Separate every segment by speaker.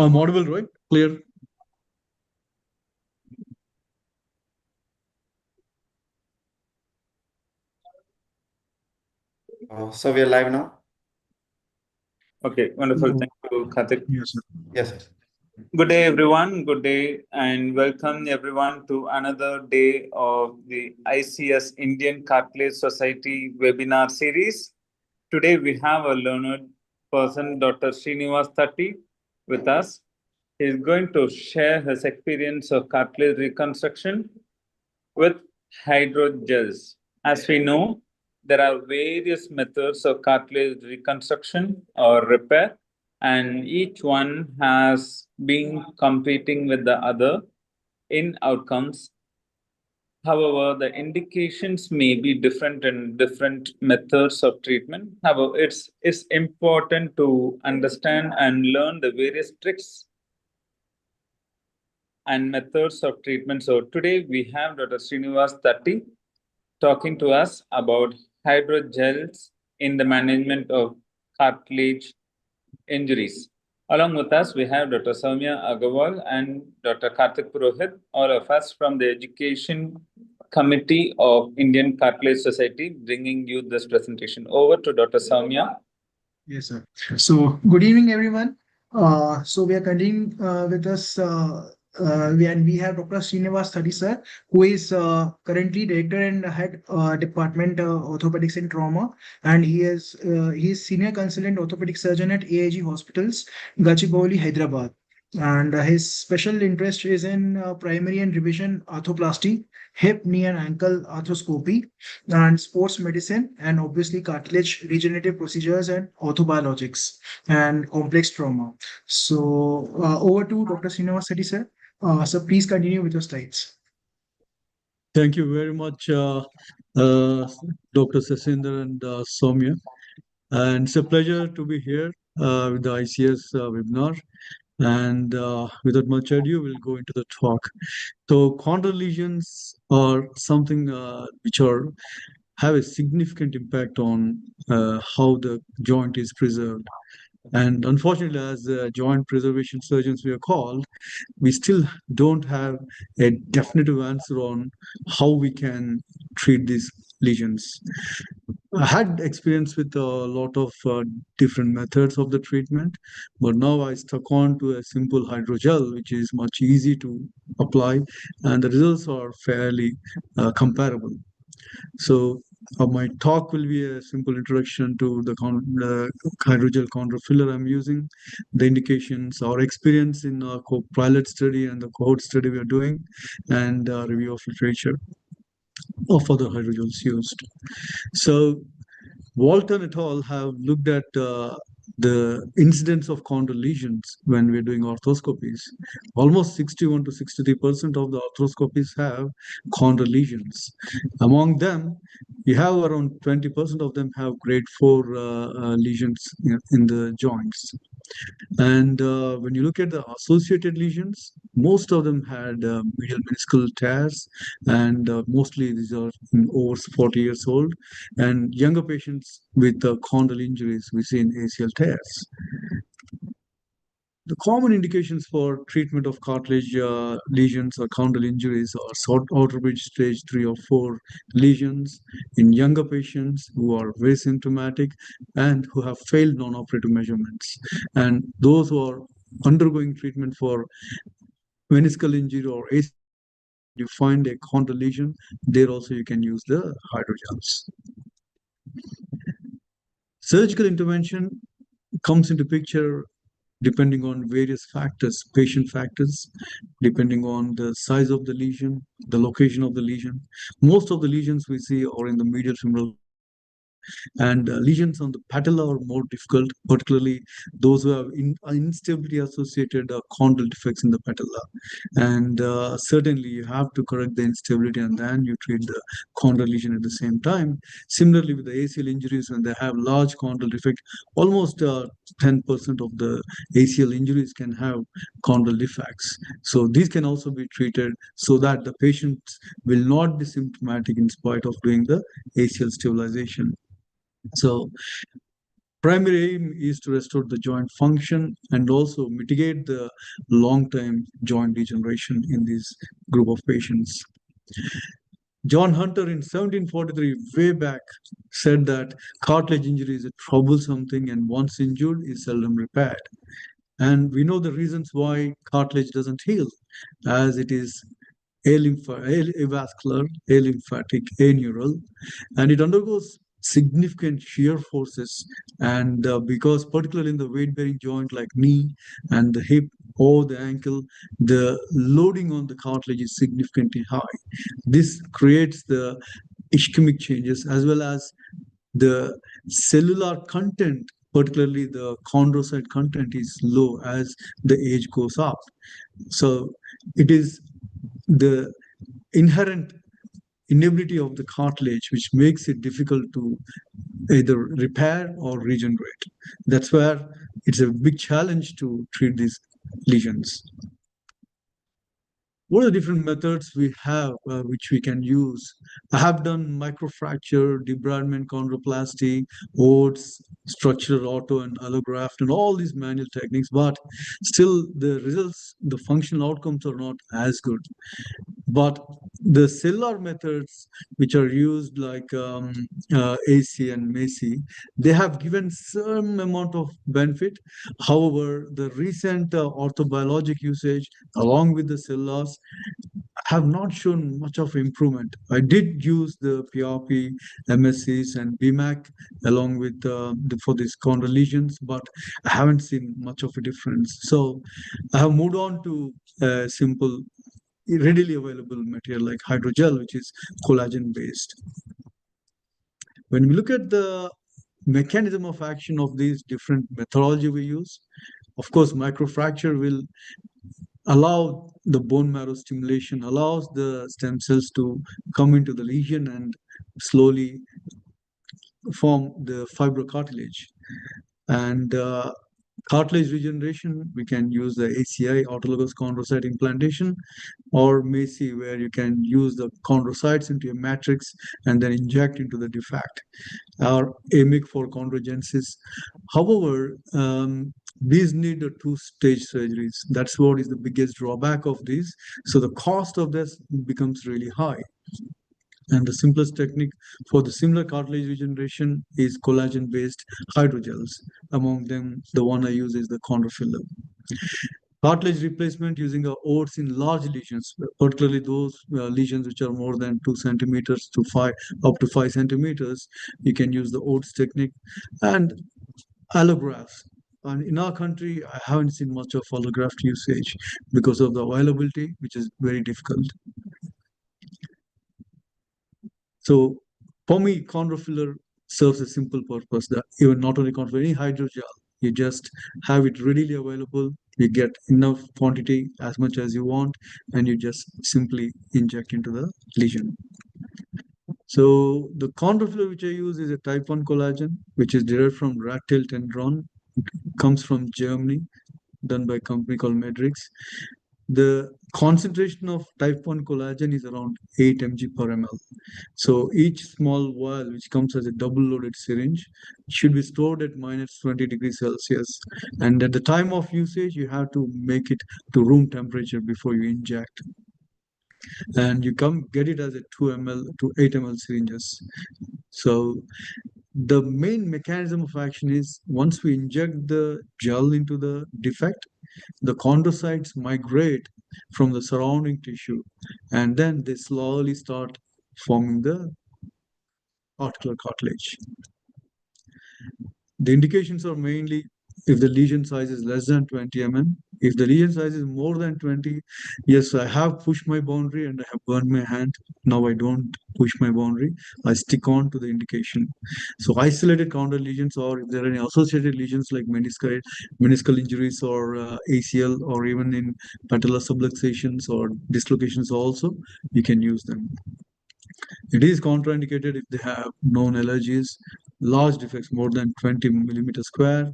Speaker 1: I'm audible, right? Clear?
Speaker 2: So we are live now?
Speaker 3: Okay, wonderful. Thank you, Karthik.
Speaker 1: Yes, sir.
Speaker 2: Yes, sir.
Speaker 3: Good day, everyone. Good day, and welcome everyone to another day of the ICS Indian Cartilage Society webinar series. Today, we have a learned person, Dr. Srinivas Thatti, with us. He is going to share his experience of cartilage reconstruction with hydrogels. As we know, there are various methods of cartilage reconstruction or repair, and each one has been competing with the other in outcomes. However, the indications may be different in different methods of treatment. However, it's important to understand and learn the various tricks and methods of treatment. So today we have Dr. Srinivas Thatti talking to us about hydrogels in the management of cartilage injuries. Along with us, we have Dr. Soumya Agarwal and Dr. Karthik Purohit, all of us from the Education Committee of Indian Cartilage Society, bringing you this presentation. Over to Dr. Soumya.
Speaker 4: Yes, sir. So, good evening, everyone. So we are continuing with us. We have Dr. Srinivas Thatti, sir, who is currently director and head department orthopedics and trauma, and he is senior consultant orthopedic surgeon at AIG Hospitals, Gachibowli, Hyderabad. And his special interest is in primary and revision arthroplasty, hip, knee, and ankle arthroscopy, and sports medicine, and obviously cartilage regenerative procedures and orthobiologics and complex trauma. So over to Dr. Srinivas Thatti, sir. So please continue with your slides.
Speaker 1: Thank you very much, Dr. Sasinder and Soumya. And it's a pleasure to be here with the ICS webinar. And without much ado, we'll go into the talk. So chondral lesions are something which have a significant impact on how the joint is preserved. And unfortunately, as joint preservation surgeons we are called, we still don't have a definitive answer on how we can treat these lesions. I had experience with a lot of different methods of the treatment, but now I stuck on to a simple hydrogel, which is much easy to apply, and the results are fairly comparable. So my talk will be a simple introduction to the hydrogel chondro filler I'm using, the indications, our experience in our pilot study and the cohort study we are doing, and review of literature of other hydrogels used. So Walton et al. Have looked at the incidence of chondral lesions when we're doing arthroscopies. Almost 61 to 63% of the arthroscopies have chondral lesions. Among them, you have around 20% of them have grade 4 lesions in the joints. And when you look at the associated lesions, most of them had medial meniscal tears, and mostly these are over 40 years old. And younger patients with chondral injuries, we see in ACL tears. The common indications for treatment of cartilage lesions or chondral injuries are outer bridge stage 3 or 4 lesions in younger patients who are very symptomatic and who have failed non-operative measurements. And those who are undergoing treatment for meniscal injury or ACL, you find a chondral lesion, there also you can use the hydrogels. Surgical intervention comes into picture depending on various factors, patient factors, depending on the size of the lesion, the location of the lesion. Most of the lesions we see are in the medial femoral, and lesions on the patella are more difficult, particularly those who have instability associated chondral defects in the patella. And certainly you have to correct the instability and then you treat the chondral lesion at the same time. Similarly with the ACL injuries, when they have large chondral defect, almost 10% of the ACL injuries can have chondral defects. So these can also be treated so that the patient will not be symptomatic in spite of doing the ACL stabilization. So Primary aim is to restore the joint function and also mitigate the long-term joint degeneration in this group of patients. John Hunter in 1743, way back, said that cartilage injury is a troublesome thing and once injured is seldom repaired. And we know the reasons why cartilage doesn't heal, as it is avascular, alymphatic, aneural, and it undergoes significant shear forces. And because particularly in the weight-bearing joint like knee and the hip or the ankle, the loading on the cartilage is significantly high. This creates the ischemic changes as well as the cellular content, particularly the chondrocyte content, is low as the age goes up. So it is the inherent inability of the cartilage which makes it difficult to either repair or regenerate. That's where it's a big challenge to treat these lesions. What are the different methods we have which we can use? I have done microfracture, debridement, chondroplasty, OATS, structural auto and allograft, and all these manual techniques, but still the results, the functional outcomes are not as good. But the cellular methods which are used like AC and MACI, they have given some amount of benefit. However, the recent orthobiologic usage along with the cellulars have not shown much of improvement. I did use the PRP, MSCs, and BMAC along with for these chondral lesions, but I haven't seen much of a difference. So I have moved on to simple, readily available material like hydrogel, which is collagen based. When we look at the mechanism of action of these different methodology we use, of course, microfracture will allow the bone marrow stimulation, allows the stem cells to come into the lesion and slowly form the fibrocartilage. And cartilage regeneration, we can use the ACI, autologous chondrocyte implantation, or MACI, where you can use the chondrocytes into a matrix and then inject into the defect, or AMIC for chondrogenesis. However, these need a two-stage surgeries. That's what is the biggest drawback of these. So the cost of this becomes really high. And the simplest technique for the similar cartilage regeneration is collagen-based hydrogels. Among them, the one I use is the Chondro Filler. Cartilage replacement using OATS in large lesions, particularly those lesions which are more than 2 centimeters to 5, up to 5 centimeters, you can use the OATS technique. And allografts. And in our country, I haven't seen much of allograft usage because of the availability, which is very difficult. So for me, Chondro Filler serves a simple purpose that even not only Chondro, any hydrogel, you just have it readily available. You get enough quantity, as much as you want, and you just simply inject into the lesion. So the Chondro Filler which I use is a type 1 collagen, which is derived from rat tail tendron. It comes from Germany, done by a company called Medrix. The concentration of type 1 collagen is around 8 mg per ml. So each small vial, which comes as a double-loaded syringe, should be stored at -20 degrees Celsius. And at the time of usage, you have to make it to room temperature before you inject. And you get it as a 2 ml to 8 ml syringes. So the main mechanism of action is once we inject the gel into the defect, the chondrocytes migrate from the surrounding tissue, and then they slowly start forming the articular cartilage. The indications are mainly if the lesion size is less than 20 mm. If the lesion size is more than 20, yes, I have pushed my boundary and I have burned my hand. Now I don't push my boundary. I stick on to the indication. So isolated chondral lesions, or if there are any associated lesions like meniscal injuries or ACL, or even in patellar subluxations or dislocations also, you can use them. It is contraindicated if they have known allergies, large defects more than 20 millimeters square,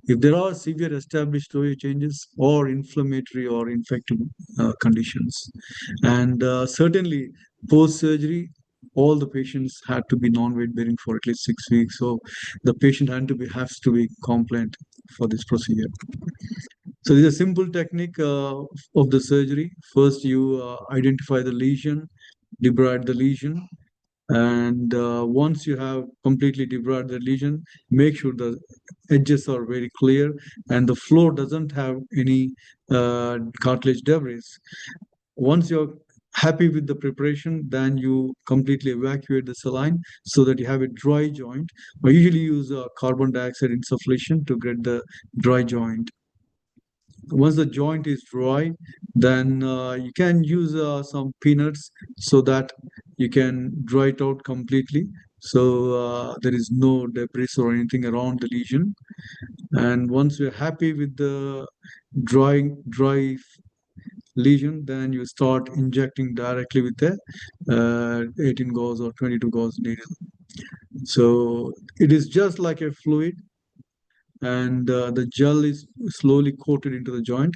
Speaker 1: if there are severe established OA changes, or inflammatory or infective conditions. And certainly post-surgery, all the patients had to be non-weight bearing for at least 6 weeks. So the patient has to be compliant for this procedure. So this is a simple technique of the surgery. First, you identify the lesion, debride the lesion, and once you have completely debrided the lesion, make sure the edges are very clear and the floor doesn't have any cartilage debris. Once you're happy with the preparation, then you completely evacuate the saline so that you have a dry joint. I usually use carbon dioxide insufflation to get the dry joint. Once the joint is dry, then you can use some peanuts so that you can dry it out completely. So there is no debris or anything around the lesion. And once you're happy with the dry lesion, then you start injecting directly with the 18 gauge or 22 gauge needle. So it is just like a fluid, and the gel is slowly coated into the joint.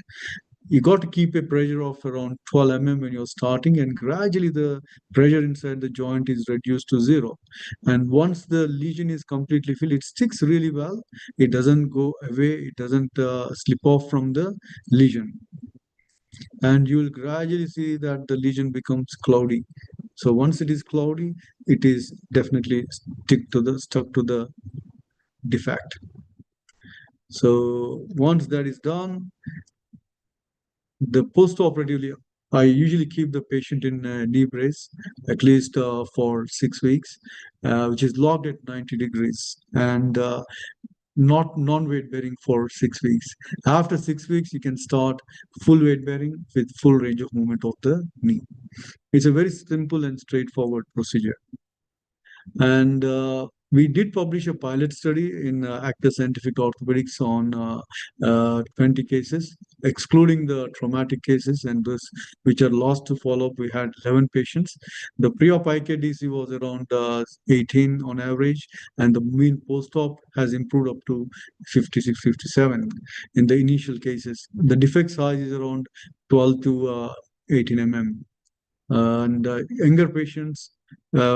Speaker 1: You got to keep a pressure of around 12 mm when you're starting, and gradually the pressure inside the joint is reduced to 0. And once the lesion is completely filled, it sticks really well. It doesn't go away. It doesn't slip off from the lesion. And you will gradually see that the lesion becomes cloudy. So once it is cloudy, it is definitely stuck to the defect. So once that is done, the post-operatively, I usually keep the patient in a knee brace at least for 6 weeks, which is locked at 90 degrees, and not non-weight bearing for 6 weeks. After 6 weeks, you can start full weight bearing with full range of movement of the knee. It's a very simple and straightforward procedure. And we did publish a pilot study in Active Scientific Orthopedics on 20 cases, excluding the traumatic cases and those which are lost to follow-up. We had 11 patients. The pre-op IKDC was around 18 on average, and the mean post-op has improved up to 56, 57 in the initial cases. The defect size is around 12 to 18 mm. And younger patients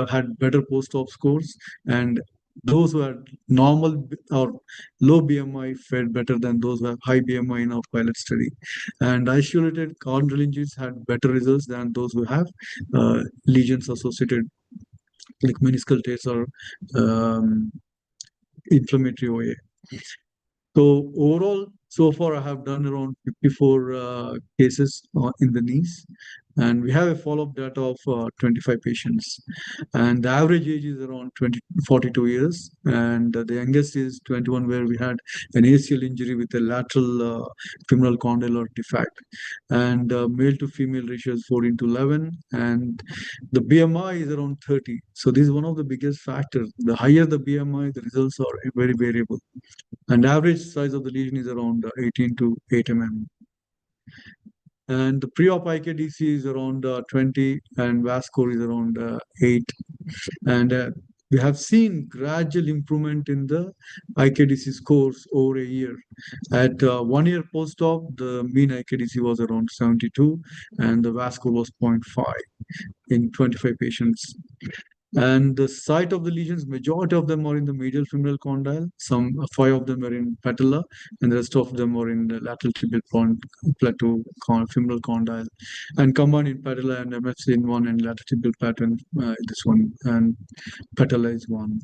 Speaker 1: had better post-op scores, and those who had normal or low BMI fared better than those who have high BMI in our pilot study. And isolated chondral injuries had better results than those who have lesions associated like meniscal tears or inflammatory OA. So overall, so far I have done around 54 cases in the knees, and we have a follow-up data of 25 patients. And the average age is around 42 years, and the youngest is 21, where we had an ACL injury with a lateral femoral condylar defect. And male to female ratio is 14 to 11, and the BMI is around 30. So this is one of the biggest factors. The higher the BMI, the results are very variable. And average size of the lesion is around 18 to 8 mm. And the pre-op IKDC is around 20, and VAS score is around 8. And we have seen gradual improvement in the IKDC scores over a year. At 1 year post-op, the mean IKDC was around 72, and the VAS score was 0.5 in 25 patients. And the site of the lesions, majority of them are in the medial femoral condyle. Some 5 of them are in patella, and the rest of them are in the lateral tibial plateau femoral condyle. And combined in patella and MFC in one, and lateral tibial pattern this one, and patella is one.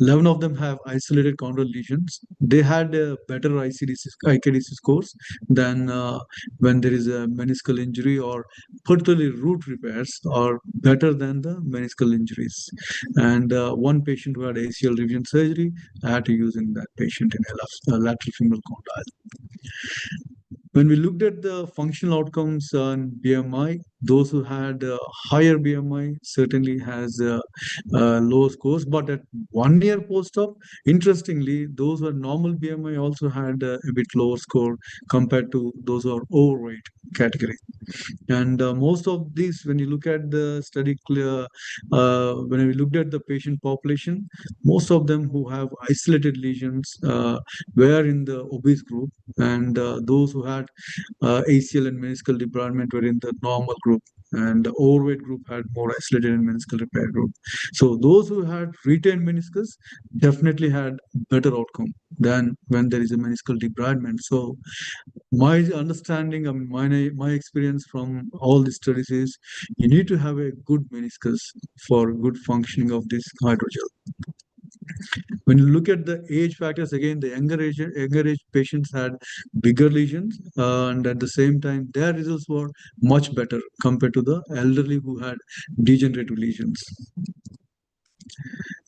Speaker 1: 11 of them have isolated chondral lesions. They had better IKDC scores than when there is a meniscal injury, or particularly root repairs are better than the meniscal injuries. And one patient who had ACL revision surgery, I had to use in that patient in a lateral femoral condyle. When we looked at the functional outcomes on BMI, those who had higher BMI certainly has low scores. But at 1 year post-op, interestingly, those who had normal BMI also had a bit lower score compared to those who are overweight category. And most of these, when you look at the study, when we looked at the patient population, most of them who have isolated lesions were in the obese group, and those who had ACL and meniscal debridement were in the normal group. group, and the overweight group had more isolated and meniscal repair group. So those who had retained meniscus definitely had better outcome than when there is a meniscal debridement. So my understanding, I mean, my experience from all these studies is you need to have a good meniscus for good functioning of this hydrogel. When you look at the age factors, again, the younger age patients had bigger lesions, and at the same time, their results were much better compared to the elderly who had degenerative lesions.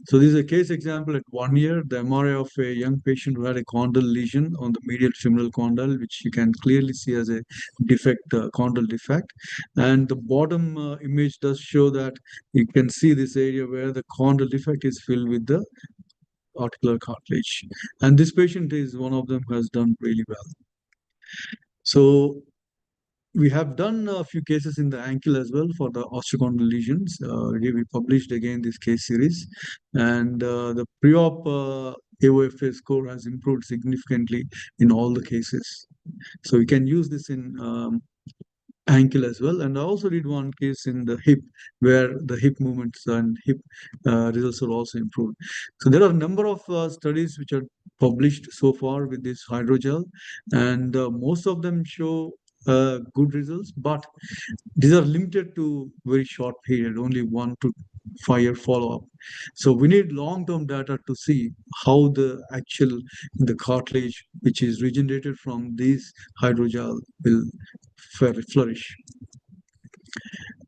Speaker 1: So this is a case example at 1 year, the MRI of a young patient who had a chondral lesion on the medial femoral condyle, which you can clearly see as a defect, chondral defect. And the bottom image does show that you can see this area where the chondral defect is filled with the articular cartilage. And this patient is one of them who has done really well. So we have done a few cases in the ankle as well for the osteochondral lesions. We published again this case series, and the pre-op AOFA score has improved significantly in all the cases. So we can use this in ankle as well. And I also did one case in the hip where the hip movements and hip results are also improved. So there are a number of studies which are published so far with this hydrogel, and most of them show good results, but these are limited to very short period, only 1 to 5 year follow-up. So we need long-term data to see how the cartilage which is regenerated from these hydrogel will flourish.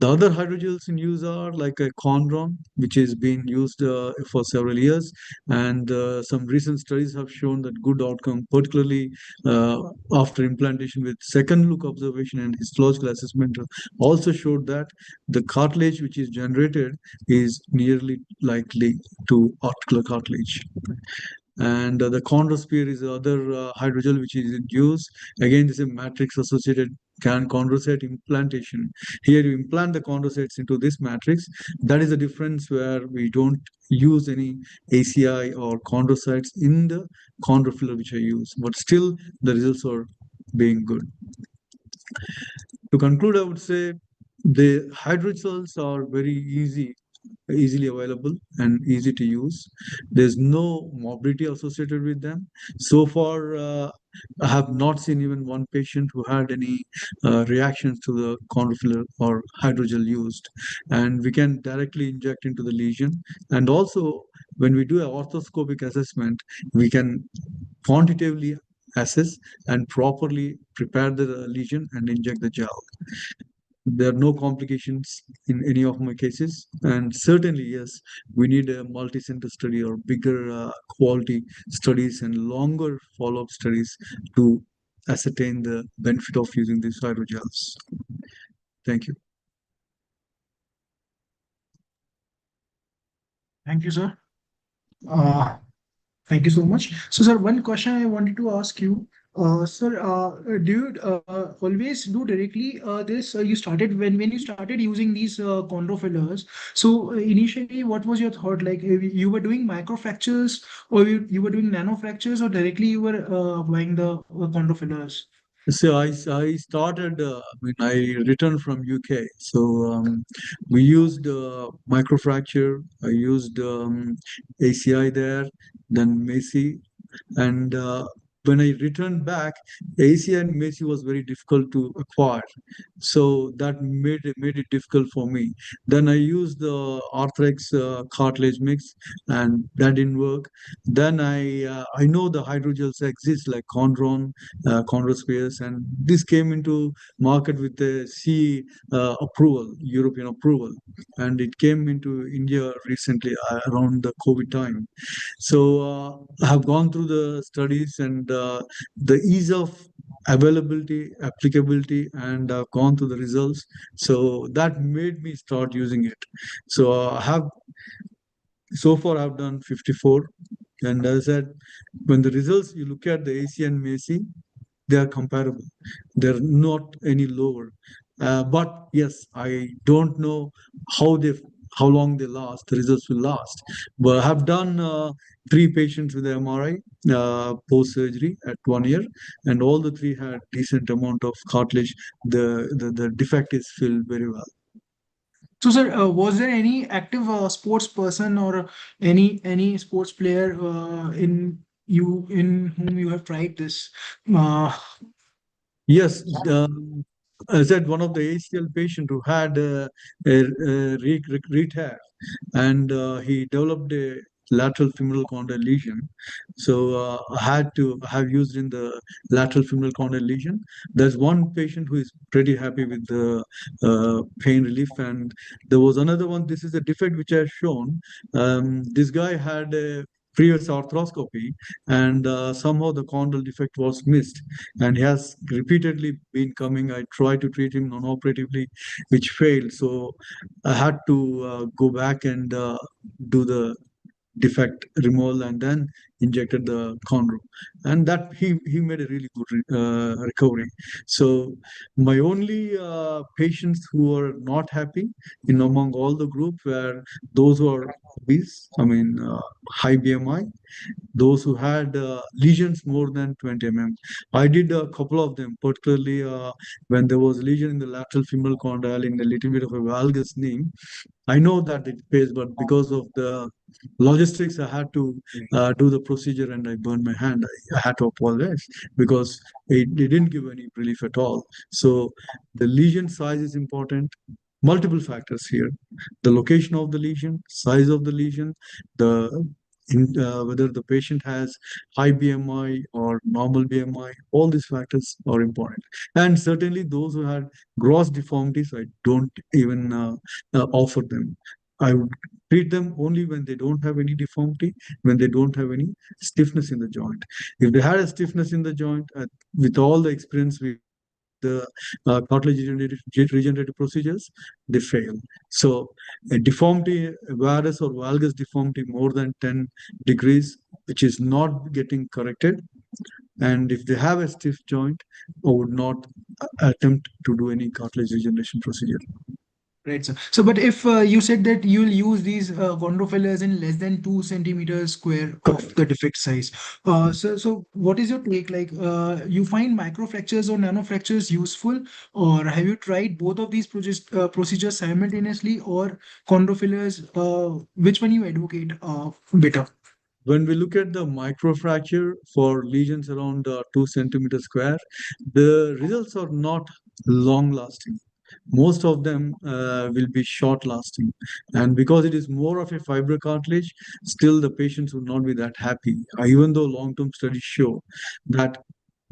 Speaker 1: The other hydrogels in use are like a chondron, which is being used for several years, and some recent studies have shown that good outcome, particularly after implantation with second look observation and histological assessment, also showed that the cartilage which is generated is nearly likely to articular cartilage. And the chondrosphere is the other hydrogel which is in use. Again, this is a matrix associated chondrocyte implantation. Here you implant the chondrocytes into this matrix. That is the difference where we don't use any ACI or chondrocytes in the Chondro Filler which I use, but still the results are being good. To conclude, I would say the hydrogels are very easily available and easy to use. There's no morbidity associated with them. So far, I have not seen even one patient who had any reactions to the Chondro Filler or hydrogel used. And we can directly inject into the lesion. And also, when we do an orthoscopic assessment, we can quantitatively assess and properly prepare the lesion and inject the gel. There are no complications in any of my cases, and certainly, yes, we need a multi-center study or bigger quality studies and longer follow-up studies to ascertain the benefit of using these hydrogels. Thank you.
Speaker 4: Thank you, sir. Thank you so much. So, sir, one question I wanted to ask you, sir, do you always do directly this? You started when you started using these chondro fillers. So, initially, what was your thought? Like, you were doing micro fractures, or you were doing nano fractures, or directly you were applying the chondro fillers?
Speaker 1: So I started, I returned from UK. So we used microfracture. I used ACI there, then Macy. And when I returned back, ACI and Macy was very difficult to acquire. So that made it difficult for me. Then I used the Arthrex cartilage mix, and that didn't work. Then I know the hydrogels exist like Chondron, Chondrospheres, and this came into market with the CE approval, European approval, and it came into India recently around the COVID time. So I have gone through the studies and the ease of availability, applicability, and I've gone through the results. So that made me start using it. So so far I've done 54. And as I said, when the results, you look at the AC and Macy, they are comparable. They're not any lower. But yes, I don't know how they how long they last, the results will last. But I have done 3 patients with MRI post-surgery at 1 year, and all the 3 had decent amount of cartilage. The defect is filled very well.
Speaker 4: So, sir, was there any active sports person or any sports player in whom you have tried this? Uh,
Speaker 1: Yes, I said one of the ACL patient who had a re-tear, and he developed a lateral femoral condyle lesion. So I had to have used in the lateral femoral condyle lesion. There's one patient who is pretty happy with the pain relief, and there was another one. This is a defect which I have shown. This guy had a previous arthroscopy, and somehow the condyle defect was missed, and he has repeatedly been coming. I tried to treat him non-operatively, which failed. So I had to go back and do the defect removal and then injected the chondro, and that he made a really good recovery. So my only patients who are not happy in among all the group were those who are obese, I mean high BMI, those who had lesions more than 20 mm. I did a couple of them, particularly when there was lesion in the lateral femoral condyle in a little bit of a valgus knee. I know that it pays, but because of the logistics, I had to do the procedure and I burned my hand. I had to apologize because it didn't give any relief at all. So the lesion size is important. Multiple factors here: the location of the lesion, size of the lesion, the whether the patient has high BMI or normal BMI. All these factors are important. And certainly those who had gross deformities, I don't even offer them. I would treat them only when they don't have any deformity, when they don't have any stiffness in the joint. If they had a stiffness in the joint, with all the experience we the cartilage regenerative procedures, they fail. So a deformity, a varus or valgus deformity more than 10 degrees, which is not getting corrected, and if they have a stiff joint, I would not attempt to do any cartilage regeneration procedure.
Speaker 4: Right, sir. So, but if you said that you'll use these Chondro fillers in less than 2 centimeters square of the defect size, so what is your take? Like, you find microfractures or nanofractures useful, or have you tried both of these procedures simultaneously, or Chondro fillers? Which one you advocate better?
Speaker 1: When we look at the microfracture for lesions around 2 centimeters square, the results are not long lasting. Most of them will be short lasting. And because it is more of a fibrocartilage, still the patients will not be that happy, even though long-term studies show that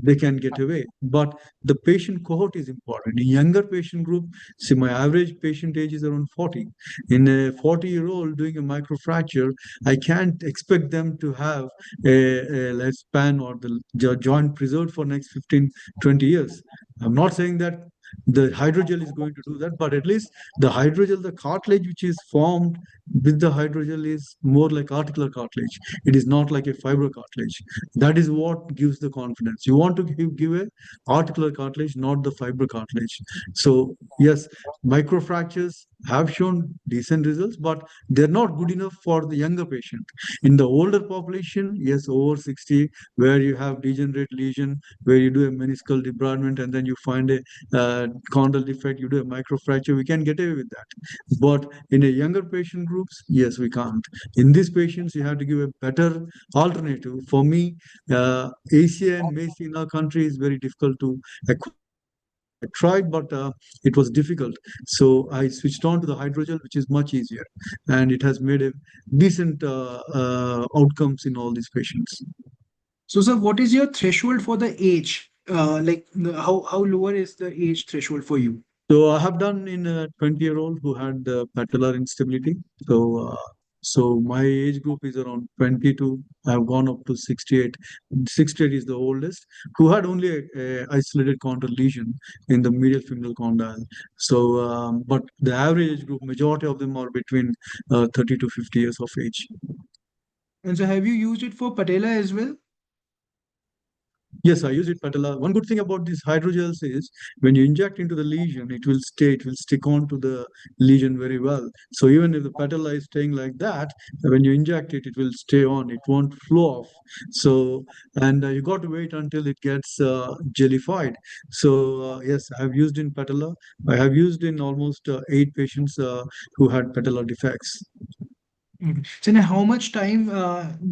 Speaker 1: they can get away. But the patient cohort is important. In younger patient group, see, my average patient age is around 40. In a 40-year-old doing a microfracture, I can't expect them to have a lifespan or the joint preserved for next 15, 20 years. I'm not saying that the hydrogel is going to do that, but at least the hydrogel, the cartilage which is formed with the hydrogel is more like articular cartilage. It is not like a fibrocartilage. That is what gives the confidence. You want to give a articular cartilage, not the fibrocartilage. So yes, microfractures have shown decent results, but they're not good enough for the younger patient. In the older population, yes, over 60, where you have degenerate lesion, where you do a meniscal debridement and then you find a condyle defect, you do a microfracture, we can get away with that. But in a younger patient groups, yes, we can't. In these patients, you have to give a better alternative. For me, ACA and MACE in our country is very difficult to acquire. I tried, but it was difficult. So I switched on to the hydrogel, which is much easier. And it has made a decent outcomes in all these patients.
Speaker 4: So, sir, what is your threshold for the age? How lower is the age threshold for you?
Speaker 1: So I have done in a 20-year-old who had patellar instability. So my age group is around 22. I have gone up to 68. 68 is the oldest, who had only a isolated chondral lesion in the medial femoral condyle. So, but the average age group, majority of them are between 30 to 50 years of age.
Speaker 4: And so, have you used it for patella as well?
Speaker 1: Yes, I use it patella. One good thing about these hydrogels is when you inject into the lesion, it will stay, it will stick on to the lesion very well. So even if the patella is staying like that, when you inject it, it will stay on, it won't flow off. So, and you got to wait until it gets jellified. So, yes, I have used in patella. I have used in almost 8 patients who had patella defects.
Speaker 4: Okay. So now how much time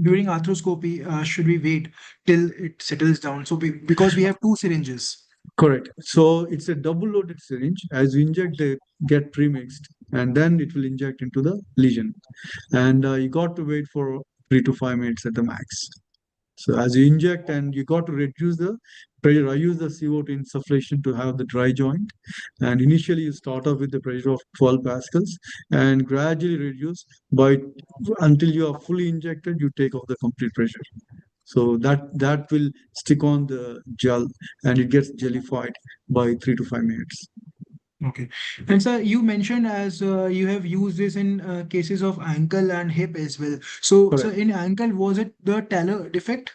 Speaker 4: during arthroscopy should we wait till it settles down? So because we have two syringes.
Speaker 1: Correct. So it's a double loaded syringe. As you inject, they get premixed and then it will inject into the lesion. And you got to wait for 3 to 5 minutes at the max. So as you inject and you got to reduce the pressure, I use the CO2 insufflation to have the dry joint. And initially you start off with the pressure of 12 pascals and gradually reduce by until you are fully injected, you take off the complete pressure. So that will stick on the gel and it gets jellified by 3 to 5 minutes.
Speaker 4: Okay. And sir, you mentioned as you have used this in cases of ankle and hip as well. So
Speaker 1: Correct.
Speaker 4: in ankle, was it the talus defect?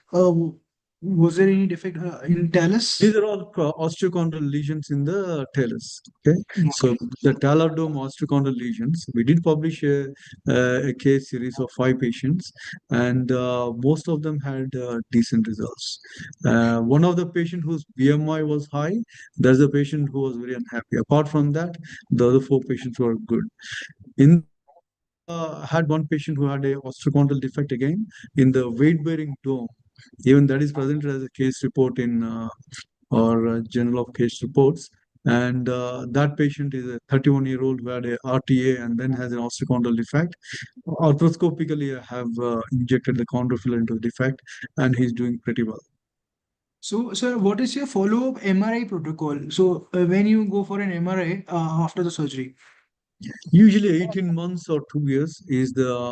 Speaker 4: Was there any defect in talus?
Speaker 1: These are all osteochondral lesions in the talus. Okay, so
Speaker 4: Okay.
Speaker 1: the talodome osteochondral lesions. We did publish a case series of 5 patients, and most of them had decent results. One of the patient whose BMI was high, there's a patient who was very unhappy. Apart from that, the other 4 patients were good. In had one patient who had a osteochondral defect again in the weight-bearing dome. Even that is presented as a case report in or Journal of Case Reports. And that patient is a 31-year-old who had a RTA and then has an osteochondral defect. Arthroscopically, I have injected the chondro filler into the defect, and he's doing pretty well.
Speaker 4: So, sir, what is your follow-up MRI protocol? So, when you go for an MRI after the surgery?
Speaker 1: Usually, 18 months or 2 years is the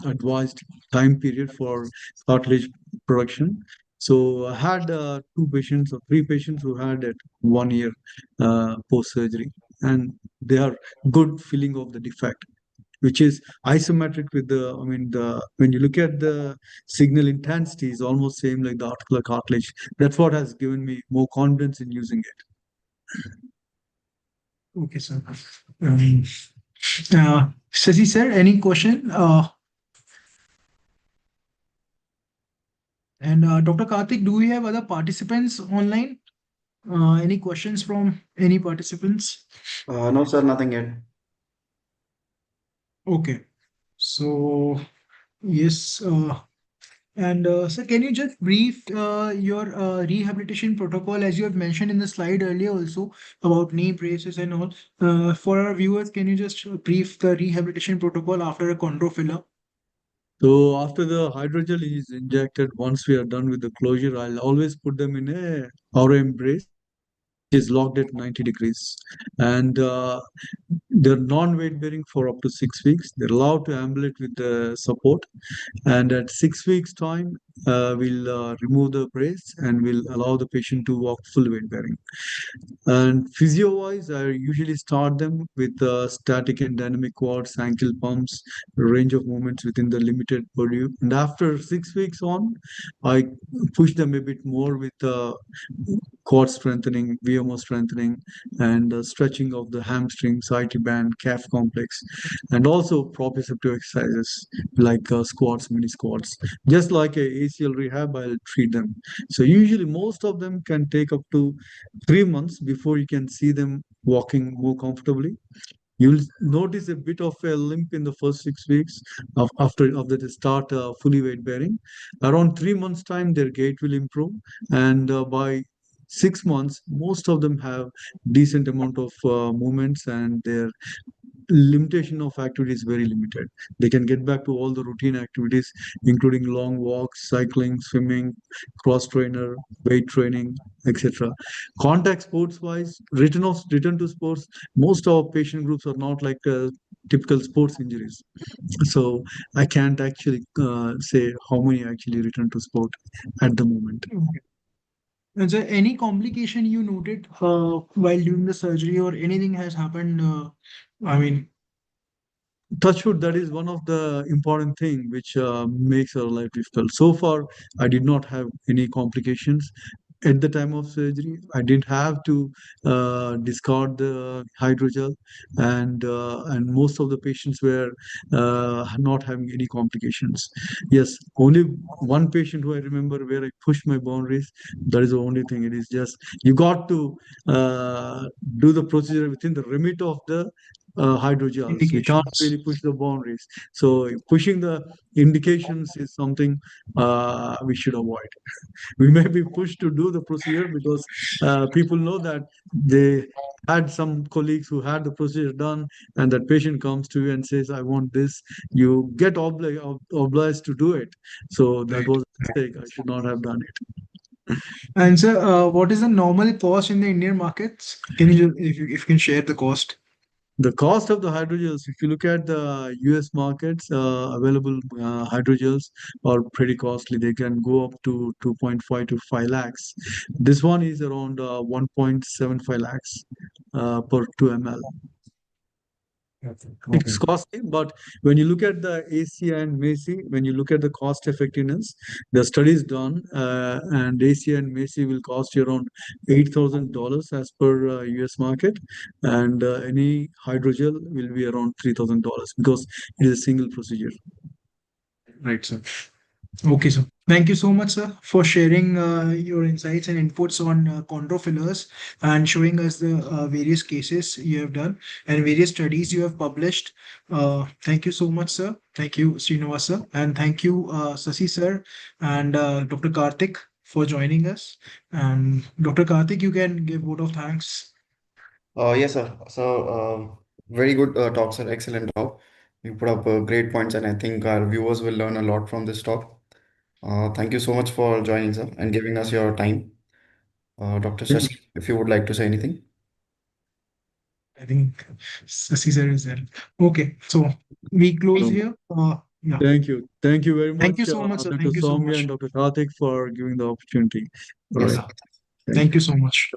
Speaker 1: advised time period for cartilage production. So I had 2 patients or 3 patients who had it 1 year post surgery, and they are good feeling of the defect, which is isometric with the. I mean, the when you look at the signal intensity is almost same like the articular cartilage. That's what has given me more confidence in using it.
Speaker 4: Okay, sir. Shashi sir, any question? And Dr. Karthik, do we have other participants online? Any questions from any participants?
Speaker 2: No, sir, nothing yet.
Speaker 4: Okay. So, yes. And sir, can you just brief your rehabilitation protocol as you have mentioned in the slide earlier also about knee braces and all? For our viewers, can you just brief the rehabilitation protocol after a chondro filler?
Speaker 1: So after the hydrogel is injected, once we are done with the closure, I'll always put them in a aura embrace, which is locked at 90 degrees. And they're non-weight bearing for up to 6 weeks. They're allowed to ambulate with the support. And at 6 weeks time, we'll remove the brace and we'll allow the patient to walk full weight bearing. And physio-wise, I usually start them with static and dynamic quads, ankle pumps, range of movements within the limited purview. And after 6 weeks on, I push them a bit more with quad strengthening, VMO strengthening, and stretching of the hamstring, sciatic band, calf complex, and also proprioceptive exercises like squats, mini squats. Just like a ACL rehab, I'll treat them. So usually most of them can take up to 3 months before you can see them walking more comfortably. You'll notice a bit of a limp in the first 6 weeks after they start fully weight bearing. Around 3 months time, their gait will improve, and by 6 months, most of them have decent amount of movements, and their limitation of activity is very limited. They can get back to all the routine activities, including long walks, cycling, swimming, cross trainer, weight training, etc. Contact sports wise, return to sports, most of our patient groups are not like typical sports injuries. So I can't actually say how many actually return to sport at the moment.
Speaker 4: Okay. Is there any complication you noted while doing the surgery or anything has happened? I mean,
Speaker 1: touch wood, that is one of the important thing which makes our life difficult. So far, I did not have any complications at the time of surgery. I didn't have to discard the hydrogel, and most of the patients were not having any complications. Yes, only one patient who I remember where I pushed my boundaries. That is the only thing. It is just you got to uh, do the procedure within the remit of the hydrogels. We can't
Speaker 4: Indications.
Speaker 1: really push the boundaries. So pushing the indications is something we should avoid. We may be pushed to do the procedure because people know that they had some colleagues who had the procedure done, and that patient comes to you and says, I want this. You get obliged to do it. So that
Speaker 4: Right.
Speaker 1: was a mistake. I should not have done it.
Speaker 4: And sir, what is the normal cost in the Indian markets? Can you just, if you can share the cost?
Speaker 1: The cost of the hydrogels, if you look at the US markets, available hydrogels are pretty costly. They can go up to 2.5 to 5 lakhs. This one is around 1.75 lakhs per 2 ml. It's costly, but when you look at the ACI and MACI, when you look at the cost effectiveness, the studies done, and ACI and MACI will cost you around $8,000 as per US market, and any hydrogel will be around $3,000 because it is a single procedure.
Speaker 4: Right, sir. Okay, sir. Thank you so much, sir, for sharing your insights and inputs on chondro fillers and showing us the various cases you have done and various studies you have published. Thank you so much, sir. Thank you, Srinivas, sir. And thank you, Sasi, sir, and Dr. Karthik for joining us. And Dr. Karthik, you can give vote of thanks.
Speaker 2: Yes, sir. So, very good talk, sir. Excellent talk. You put up great points, and I think our viewers will learn a lot from this talk. Thank you so much for joining, sir, and giving us your time. Dr. Shashi, if you would like to say anything.
Speaker 4: I think Sasi, sir is there. Okay, so we close here. Yeah.
Speaker 1: Thank you. Thank you very
Speaker 4: Thank you
Speaker 1: much,
Speaker 4: so much, sir.
Speaker 1: Dr.
Speaker 4: Thank you so
Speaker 1: Soumya and
Speaker 4: much.
Speaker 1: Dr. Karthik, for giving the opportunity. All
Speaker 2: Yes,
Speaker 1: right.
Speaker 2: sir.
Speaker 1: Thank
Speaker 4: Thank
Speaker 1: you.
Speaker 4: you so much.